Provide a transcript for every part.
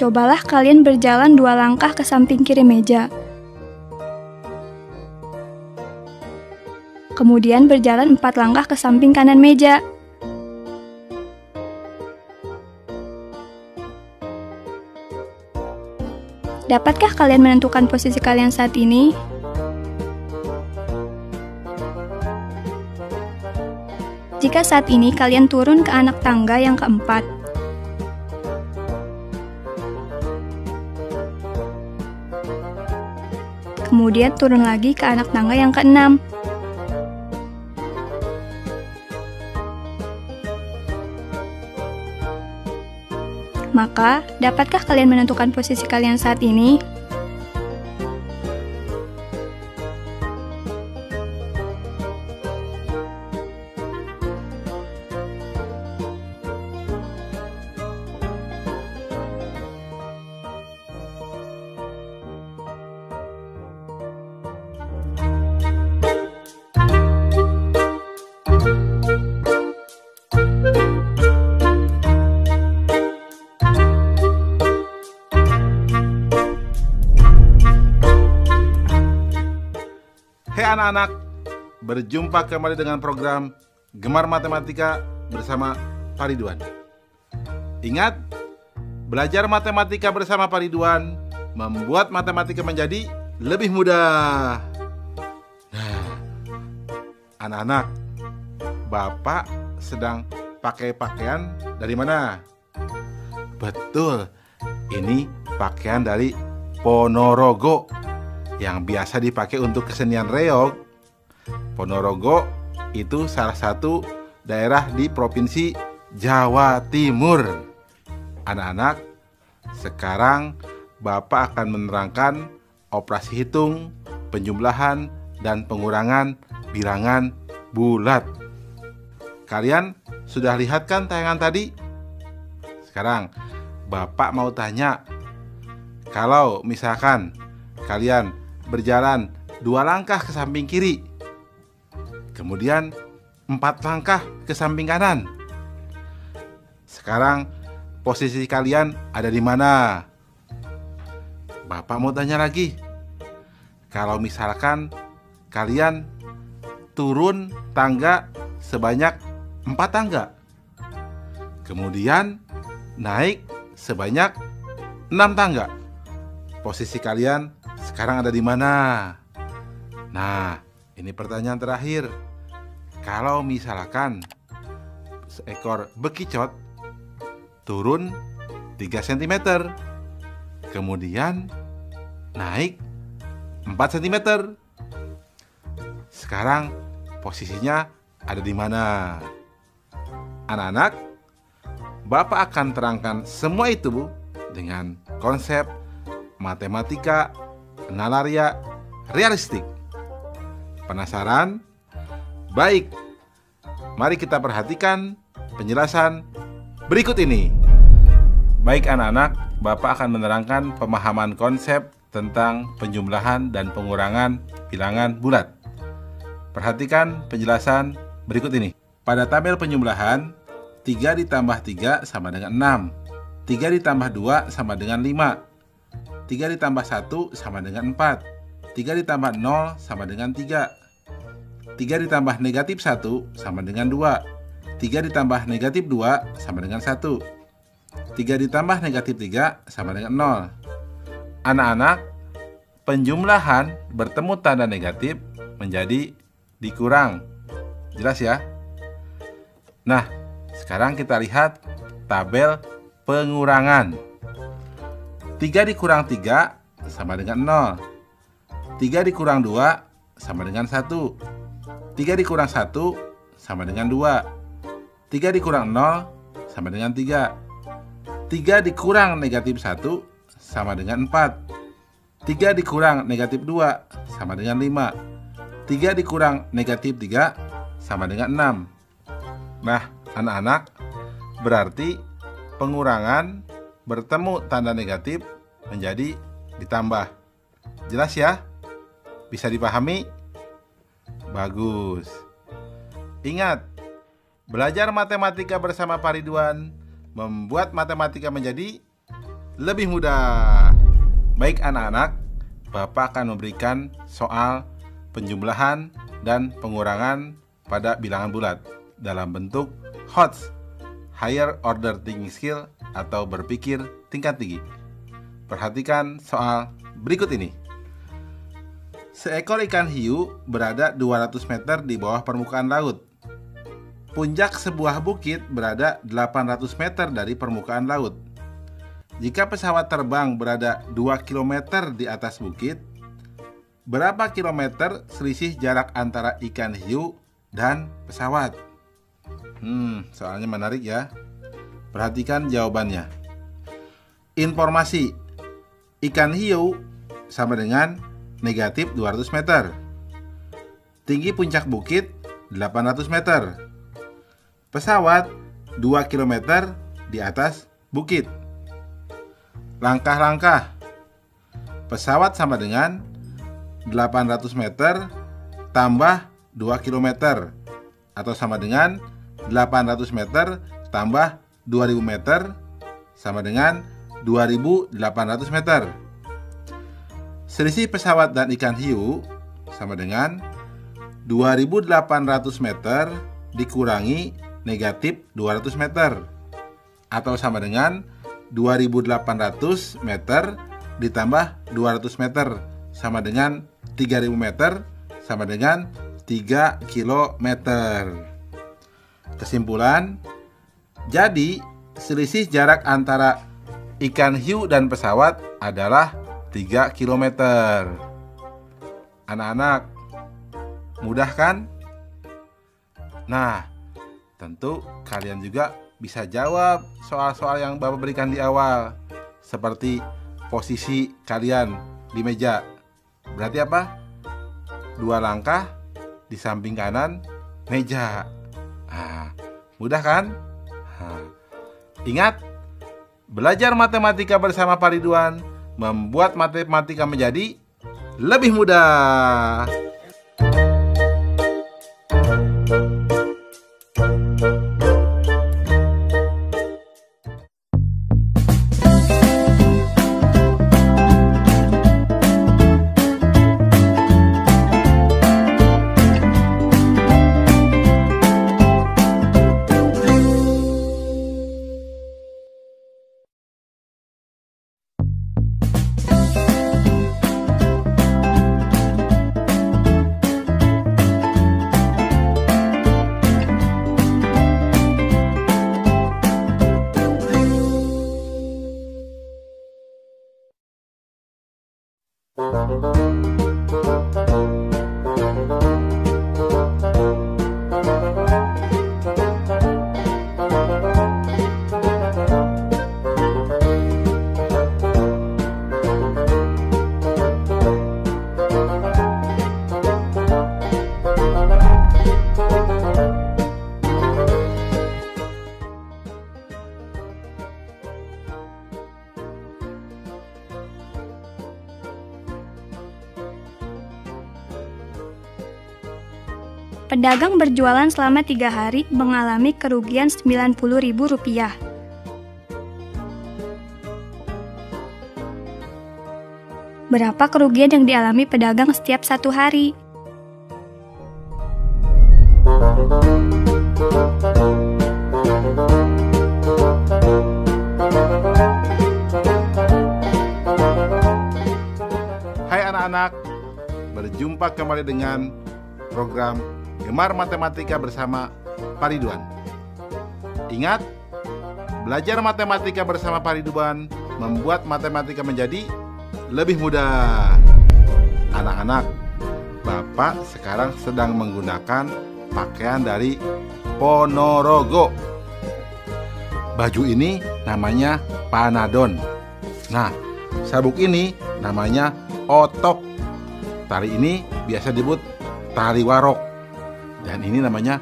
Cobalah kalian berjalan 2 langkah ke samping kiri meja. Kemudian berjalan 4 langkah ke samping kanan meja. Dapatkah kalian menentukan posisi kalian saat ini? Jika saat ini kalian turun ke anak tangga yang keempat, kemudian turun lagi ke anak tangga yang keenam, maka dapatkah kalian menentukan posisi kalian saat ini? Hai anak-anak, berjumpa kembali dengan program Gemar Matematika bersama Pak Ridwan. Ingat, belajar matematika bersama Pak Ridwan membuat matematika menjadi lebih mudah. Nah, anak-anak, Bapak sedang pakai pakaian dari mana? Betul, ini pakaian dari Ponorogo yang biasa dipakai untuk kesenian reog. Ponorogo itu salah satu daerah di Provinsi Jawa Timur. Anak-anak, sekarang Bapak akan menerangkan operasi hitung, penjumlahan, dan pengurangan bilangan bulat. Kalian sudah lihat kan tayangan tadi? Sekarang Bapak mau tanya, kalau misalkan kalian berjalan 2 langkah ke samping kiri, kemudian 4 langkah ke samping kanan, sekarang posisi kalian ada di mana? Bapak mau tanya lagi, kalau misalkan kalian turun tangga sebanyak 4 tangga, kemudian naik sebanyak 6 tangga, posisi kalian sekarang ada di mana? Nah, ini pertanyaan terakhir. Kalau misalkan seekor bekicot turun 3 cm, kemudian naik 4 cm, sekarang posisinya ada di mana? Anak-anak, Bapak akan terangkan semua itu dengan konsep matematika nalaria realistik. Penasaran? Baik, mari kita perhatikan penjelasan berikut ini. Baik anak-anak, Bapak akan menerangkan pemahaman konsep tentang penjumlahan dan pengurangan bilangan bulat. Perhatikan penjelasan berikut ini. Pada tabel penjumlahan, 3 ditambah 3 sama dengan 6, 3 ditambah 2 sama dengan 5, 3 ditambah 1 sama dengan 4, 3 ditambah 0 sama dengan 3, 3 ditambah negatif 1 sama dengan 2, 3 ditambah negatif 2 sama dengan 1, 3 ditambah negatif 3 sama dengan 0. Anak-anak, penjumlahan bertemu tanda negatif menjadi dikurang. Jelas ya? Nah, sekarang kita lihat tabel pengurangan. 3 dikurang 3 sama dengan 0. 3 dikurang 2 sama dengan 1. 3 dikurang 1 sama dengan 2. 3 dikurang 0 sama dengan 3. 3 dikurang negatif 1 sama dengan 4. 3 dikurang negatif 2 sama dengan 5. 3 dikurang negatif 3 sama dengan 6. Nah, anak-anak, berarti pengurangan bertemu tanda negatif menjadi ditambah. Jelas ya? Bisa dipahami? Bagus. Ingat, belajar matematika bersama Pak Ridwan membuat matematika menjadi lebih mudah. Baik anak-anak, Bapak akan memberikan soal penjumlahan dan pengurangan pada bilangan bulat dalam bentuk HOTS, Higher Order Thinking Skill atau berpikir tingkat tinggi. Perhatikan soal berikut ini. Seekor ikan hiu berada 200 meter di bawah permukaan laut. Puncak sebuah bukit berada 800 meter dari permukaan laut. Jika pesawat terbang berada 2 km di atas bukit, berapa kilometer selisih jarak antara ikan hiu dan pesawat? Soalnya menarik ya. Perhatikan jawabannya. Informasi: ikan hiu sama dengan negatif 200 meter. Tinggi puncak bukit 800 meter. Pesawat 2 km di atas bukit. Langkah-langkah: pesawat sama dengan 800 meter tambah 2 km atau sama dengan 800 meter tambah 2000 meter sama dengan 2800 meter. Selisih pesawat dan ikan hiu sama dengan 2800 meter dikurangi negatif 200 meter atau sama dengan 2800 meter ditambah 200 meter sama dengan 3000 meter sama dengan 3 kilometer. Kesimpulan, jadi selisih jarak antara ikan hiu dan pesawat adalah 3 kilometer. Anak-anak, mudah kan? Nah, tentu kalian juga bisa jawab soal-soal yang Bapak berikan di awal. Seperti posisi kalian di meja. Berarti apa? 2 langkah di samping kanan meja. Mudah kan? Ingat, belajar matematika bersama Pak Ridwan membuat matematika menjadi lebih mudah. Pedagang berjualan selama 3 hari mengalami kerugian Rp90.000. Berapa kerugian yang dialami pedagang setiap 1 hari? Hai anak-anak, berjumpa kembali dengan program Gemar Matematika bersama Pak Ridwan. Ingat, belajar matematika bersama Pak Ridwan membuat matematika menjadi lebih mudah. Anak-anak, Bapak sekarang sedang menggunakan pakaian dari Ponorogo. Baju ini namanya Panadon. Nah, sabuk ini namanya Otok. Tali ini biasa disebut tali warok. Dan ini namanya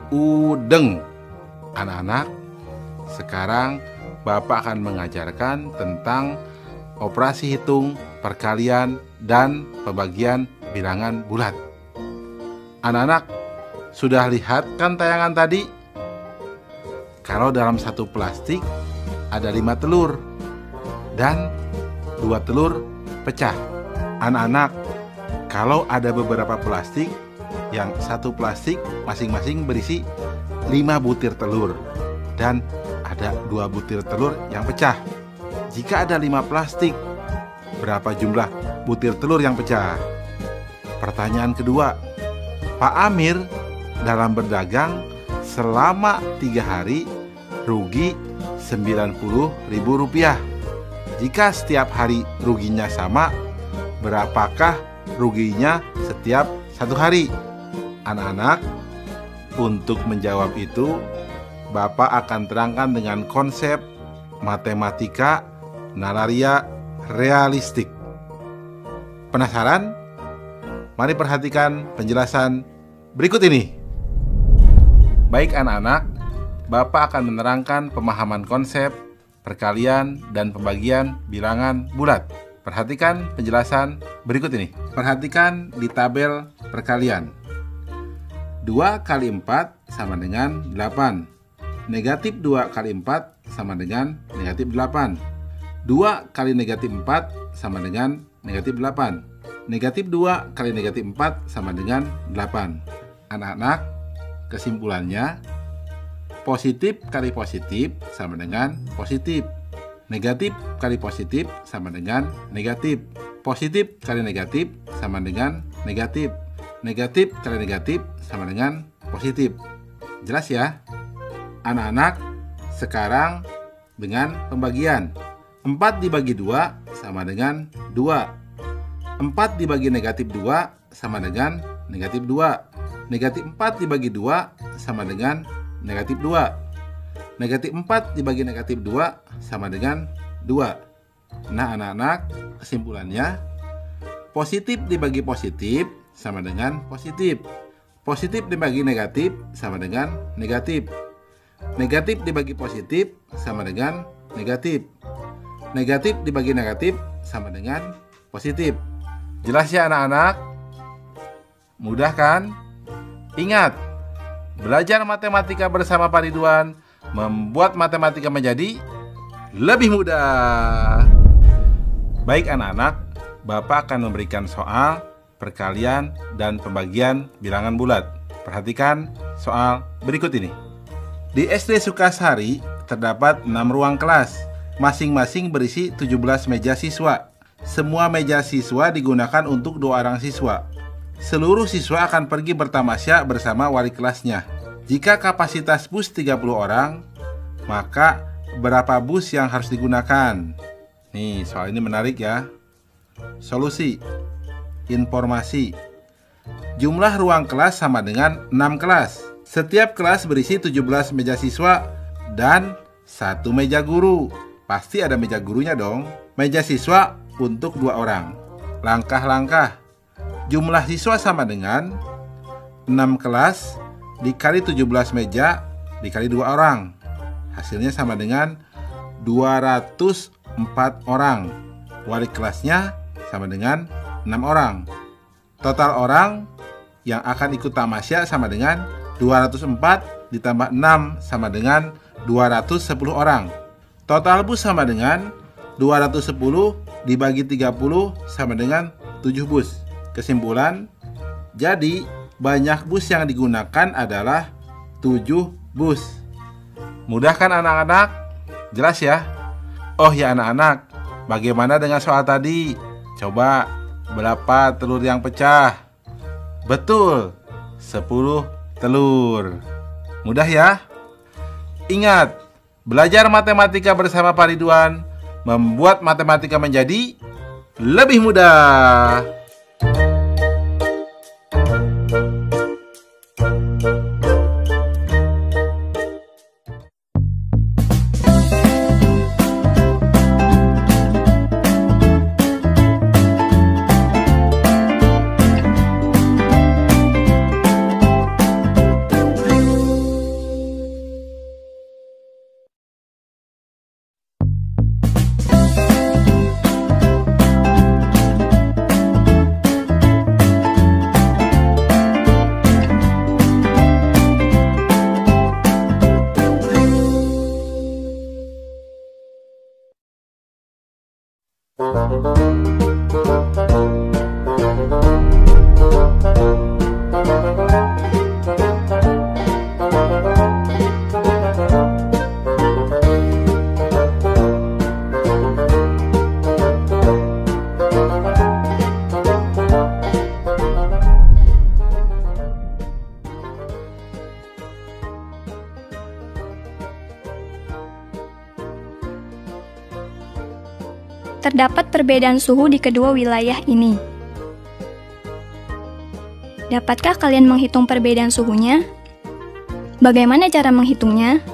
udeng. Anak-anak, sekarang Bapak akan mengajarkan tentang operasi hitung, perkalian, dan pembagian bilangan bulat. Anak-anak, sudah lihat kan tayangan tadi? Kalau dalam satu plastik ada 5 telur. dan 2 telur pecah. Anak-anak, kalau ada beberapa plastik, yang satu plastik masing-masing berisi 5 butir telur dan ada 2 butir telur yang pecah. Jika ada 5 plastik, berapa jumlah butir telur yang pecah? Pertanyaan kedua, Pak Amir dalam berdagang selama 3 hari rugi Rp90.000. Jika setiap hari ruginya sama, berapakah ruginya setiap 1 hari? Anak-anak, untuk menjawab itu, Bapak akan terangkan dengan konsep matematika nalaria realistik. Penasaran? Mari perhatikan penjelasan berikut ini. Baik anak-anak, Bapak akan menerangkan pemahaman konsep, perkalian, dan pembagian bilangan bulat. Perhatikan penjelasan berikut ini. Perhatikan di tabel perkalian. 2 kali 4 sama dengan 8. Negatif 2 kali 4 sama dengan negatif 8. 2 kali negatif 4 sama dengan negatif 8. Negatif 2 kali negatif 4 sama dengan 8. Anak-anak, kesimpulannya, positif kali positif sama dengan positif. Negatif kali positif sama dengan negatif. Positif kali negatif sama dengan negatif. Negatif kali negatif sama dengan positif. Jelas ya? Anak-anak, sekarang dengan pembagian. 4 dibagi 2 sama dengan 2. 4 dibagi negatif 2 sama dengan negatif 2. Negatif 4 dibagi 2 sama dengan negatif 2. Negatif 4 dibagi negatif 2 sama dengan 2. Nah anak-anak, kesimpulannya, positif dibagi positif sama dengan positif. Positif dibagi negatif sama dengan negatif. Negatif dibagi positif sama dengan negatif. Negatif dibagi negatif sama dengan positif. Jelas ya anak-anak? Mudah kan? Ingat, belajar matematika bersama Pak Ridwan membuat matematika menjadi lebih mudah. Baik anak-anak, Bapak akan memberikan soal perkalian dan pembagian bilangan bulat. Perhatikan soal berikut ini. Di SD Sukasari terdapat 6 ruang kelas, masing-masing berisi 17 meja siswa. Semua meja siswa digunakan untuk 2 orang siswa. Seluruh siswa akan pergi bertamasya bersama wali kelasnya. Jika kapasitas bus 30 orang, maka berapa bus yang harus digunakan? Nih, soal ini menarik ya. Solusi. Informasi. Jumlah ruang kelas sama dengan 6 kelas. Setiap kelas berisi 17 meja siswa dan 1 meja guru. Pasti ada meja gurunya dong. Meja siswa untuk 2 orang. Langkah-langkah. Jumlah siswa sama dengan 6 kelas dikali 17 meja dikali 2 orang. Hasilnya sama dengan 204 orang. Wali kelasnya sama dengan 6 orang. Total orang yang akan ikut tamasya sama dengan 204 ditambah 6 sama dengan 210 orang. Total bus sama dengan 210 dibagi 30 sama dengan 7 bus. Kesimpulan, jadi banyak bus yang digunakan adalah 7 bus. Mudah kan anak-anak? Jelas ya? Oh ya anak-anak, bagaimana dengan soal tadi? Coba, berapa telur yang pecah? Betul, 10 telur. Mudah ya? Ingat, belajar matematika bersama Pak Ridwan membuat matematika menjadi lebih mudah. terdapat perbedaan suhu di kedua wilayah ini. Dapatkah kalian menghitung perbedaan suhunya? Bagaimana cara menghitungnya?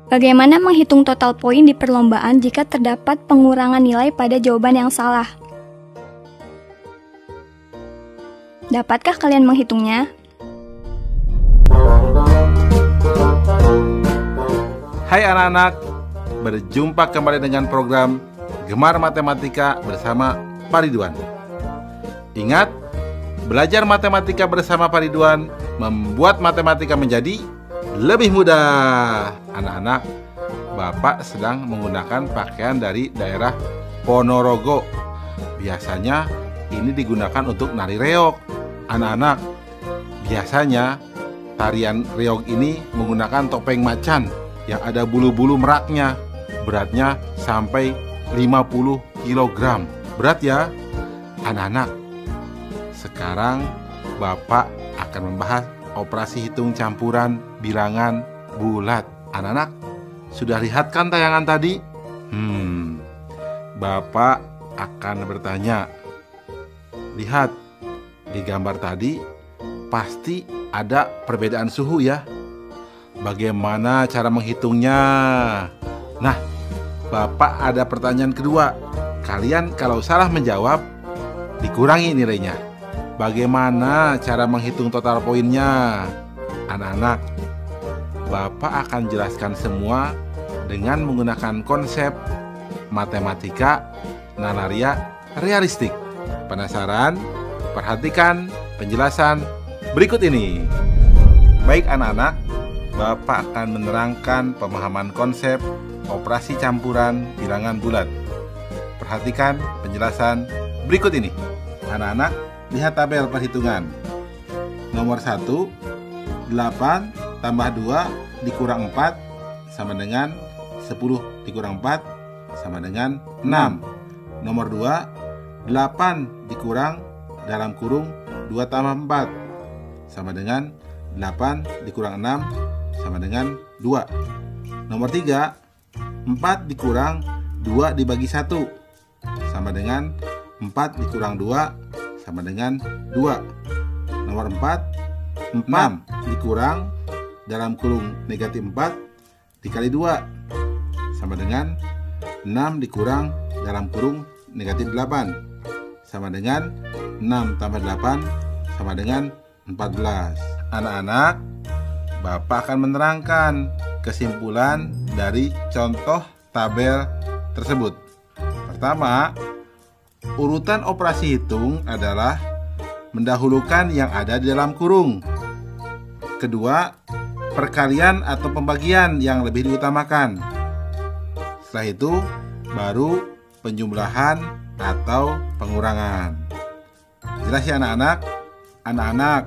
Bagaimana menghitung total poin di perlombaan jika terdapat pengurangan nilai pada jawaban yang salah? Dapatkah kalian menghitungnya? Hai anak-anak, berjumpa kembali dengan program Gemar Matematika bersama Pak Ridwan. Ingat, belajar matematika bersama Pak Ridwan membuat matematika menjadi lebih mudah. Anak-anak, Bapak sedang menggunakan pakaian dari daerah Ponorogo. Biasanya ini digunakan untuk nari reog. Anak-anak, biasanya tarian reog ini menggunakan topeng macan yang ada bulu-bulu meraknya. Beratnya sampai 50 kg. Berat ya? Anak-anak, sekarang Bapak akan membahas operasi hitung campuran bilangan bulat. Anak-anak, sudah lihat kan tayangan tadi? Bapak akan bertanya. Lihat, di gambar tadi pasti ada perbedaan suhu ya. Bagaimana cara menghitungnya? Nah, Bapak ada pertanyaan kedua. Kalian kalau salah menjawab, dikurangi nilainya. Bagaimana cara menghitung total poinnya? Anak-anak, Bapak akan jelaskan semua dengan menggunakan konsep matematika nalaria realistik. Penasaran? Perhatikan penjelasan berikut ini. Baik anak-anak, Bapak akan menerangkan pemahaman konsep operasi campuran bilangan bulat. Perhatikan penjelasan berikut ini. Anak-anak, lihat tabel perhitungan. Nomor 1, 8 tambah 2 dikurang 4 sama dengan 10 dikurang 4 sama dengan 6. Nomor 2, 8 dikurang dalam kurung 2 tambah 4 sama dengan 8 dikurang 6 sama dengan 2. Nomor 3, 4 dikurang 2 dibagi 1 sama dengan 4 dikurang 2 sama dengan 2. Nomor 4, 6 dikurang dalam kurung negatif 4 dikali 2 sama dengan 6 dikurang dalam kurung negatif 8 sama dengan 6 tambah 8 sama dengan 14. Anak-anak, Bapak akan menerangkan kesimpulan dari contoh tabel tersebut. Pertama, urutan operasi hitung adalah mendahulukan yang ada di dalam kurung. Kedua, perkalian atau pembagian yang lebih diutamakan. Setelah itu, baru penjumlahan atau pengurangan. Jelas ya anak-anak? Anak-anak,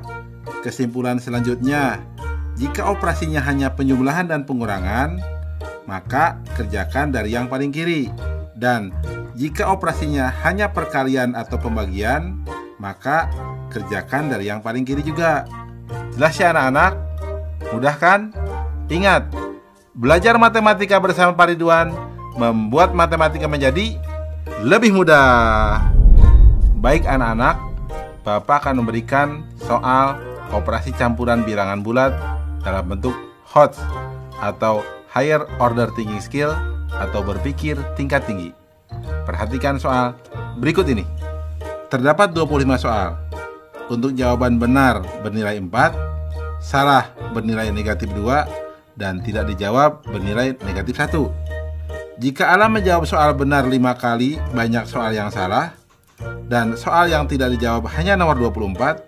kesimpulan selanjutnya, jika operasinya hanya penjumlahan dan pengurangan, maka kerjakan dari yang paling kiri. Dan jika operasinya hanya perkalian atau pembagian, maka kerjakan dari yang paling kiri juga. Jelas ya anak-anak? Mudah kan? Ingat, belajar matematika bersama Pak Ridwan membuat matematika menjadi lebih mudah. Baik anak-anak, Bapak akan memberikan soal operasi campuran bilangan bulat dalam bentuk HOTS atau Higher Order Thinking Skill atau berpikir tingkat tinggi. Perhatikan soal berikut ini. Terdapat 25 soal. Untuk jawaban benar bernilai 4, salah bernilai negatif 2, dan tidak dijawab bernilai negatif 1. Jika Alam menjawab soal benar 5 kali banyak soal yang salah, dan soal yang tidak dijawab hanya nomor 24,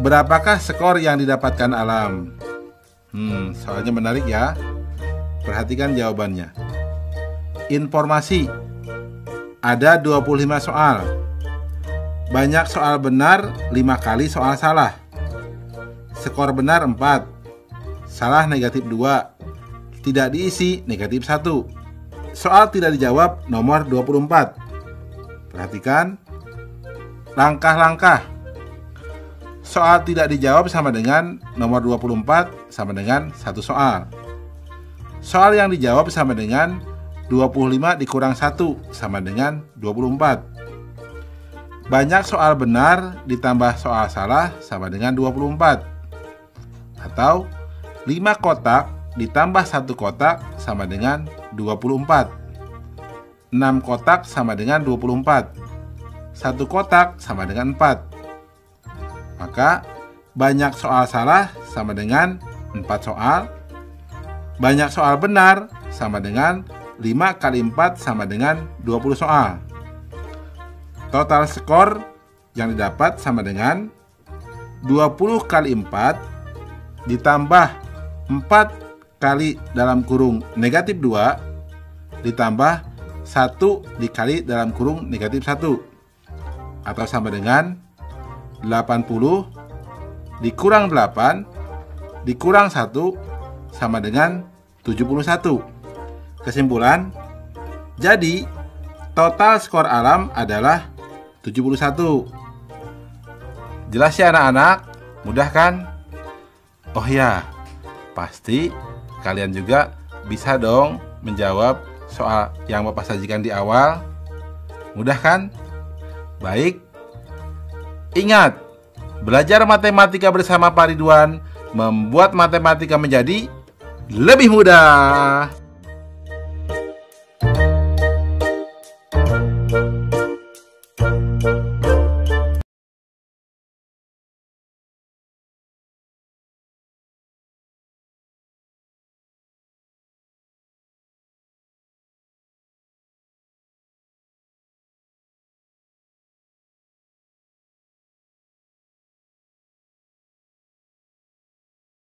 berapakah skor yang didapatkan Alam? Soalnya menarik ya. Perhatikan jawabannya. Informasi. Ada 25 soal. Banyak soal benar 5 kali soal salah. Skor benar 4. Salah negatif 2. Tidak diisi negatif 1. Soal tidak dijawab nomor 24. Perhatikan langkah-langkah. Soal tidak dijawab sama dengan nomor 24 sama dengan 1 soal. Soal yang dijawab sama dengan 25 dikurang 1 sama dengan 24. Banyak soal benar ditambah soal salah sama dengan 24. Atau 5 kotak ditambah 1 kotak sama dengan 24. 6 kotak sama dengan 24. 1 kotak sama dengan 4. Maka banyak soal salah sama dengan 4 soal. Banyak soal benar sama dengan 5 kali 4 sama dengan 20 soal. Total skor yang didapat sama dengan 20 kali 4 ditambah 4 kali dalam kurung negatif 2 ditambah 1 dikali dalam kurung negatif 1, atau sama dengan 80 dikurang 8 dikurang 1 sama dengan 71. Kesimpulan, jadi total skor Alam adalah 71. Jelas ya anak-anak? Mudah kan? Oh ya, pasti kalian juga bisa dong menjawab soal yang Bapak sajikan di awal. Mudah kan? Baik. Ingat, belajar matematika bersama Pak Ridwan membuat matematika menjadi lebih mudah.